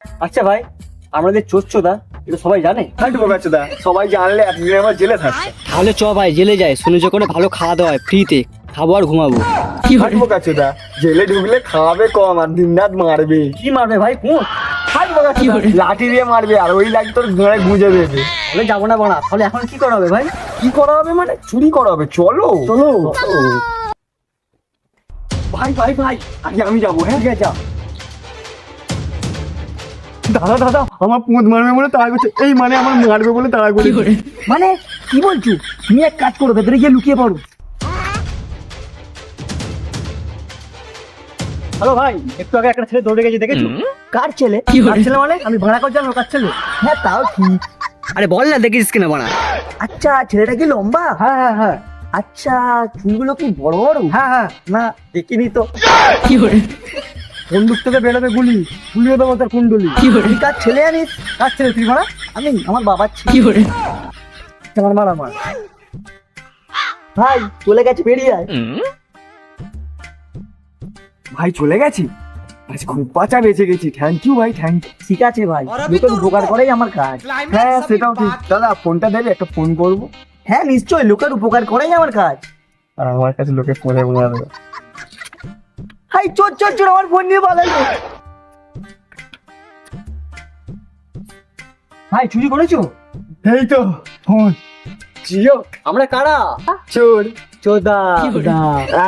আচ্ছা ভাই, আমাদের চোচ্চোদা এটা সবাই জানে? সবাই জানলে এতদিন আমার জেলে থাকছে। তাহলে চ ভাই জেলে যায়, শুনেছে করে ভালো খাওয়া দাওয়া হয় ফ্রিতে, খাবো আর ঘুমাবো। থাকবো কাছুদা, জেলে ঢুকলে খাওয়াবে কম আর দিন রাত মারবে। কি মারবে ভাই? কোন? থাকবো কাছুদা, লাঠি দিয়ে মারবে আর ওই লাঠি তোর ঘোড়ায় গুঁজে দেবে। তাহলে যাবো না বাড়া, তাহলে এখন কি করা হবে ভাই? কি করা হবে মানে? চুরি করা হবে, চলো চলো। ভাই ভাই ভাই, আগে আমি যাবো। হ্যাঁ ঠিক আছে, যা। দাদা দাদা, আমার পুঁত মারবে বলে তাড়া করছে। এই মানে আমার মারবে বলে তাড়া করে। মানে কি বলছো? তুমি এক কাজ করো, ভেতরে গিয়ে লুকিয়ে পড়ো। হ্যালো ভাই, একটু আগে একটা ছেলে দৌড়ে গেছে, দেখেছো? কার ছেলে? কার ছেলে মানে? আমি ভাড়া করে জানো কার ছেলে? হ্যাঁ তাও ঠিক। আরে বল না, দেখিস কিনা বানা? আচ্ছা, ছেলেটা কি লম্বা? হ্যাঁ হ্যাঁ হ্যাঁ। আচ্ছা, চুলগুলো কি বড় বড়? হ্যাঁ হ্যাঁ। না দেখিনি তো। বন্দুক থেকে বেরোবে গুলি, গুলিয়ে দেবো তার কুণ্ডলি। তুই কার ছেলে জানিস? কার ছেলে তুই ভাড়া? আমি আমার বাবার ছেলে। আমার মারা মার ভাই চলে গেছে, বেরিয়ে আয়। ভাই চলে গেছি, আজ খুব বাঁচা বেঁচে গেছি। থ্যাংক ইউ ভাই, থ্যাংক ইউ। ঠিক আছে ভাই, লোকের উপকার করেই আমার কাজ। হ্যাঁ সেটাও ঠিক। দাদা ফোনটা দেবে, একটা ফোন করবো। হ্যাঁ নিশ্চয়ই, লোকের উপকার করেই আমার কাজ। আর আমার কাছে লোকে ফোনে বোঝাবে। হাই চোর চোর চোর, আমার ফোন নিয়ে পালালো। ভাই চুরি করেছো? এই তো ফোন। জিও, আমরা কারা? চোর। চোদা।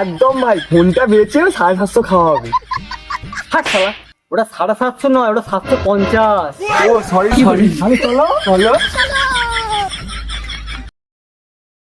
একদম ভাই, ফোনটা বেচে 750 খাওয়া হবে। হাট শালা, ওটা 750 নয়, ওটা 750। ও সরি সরি। আমি চলো চলো।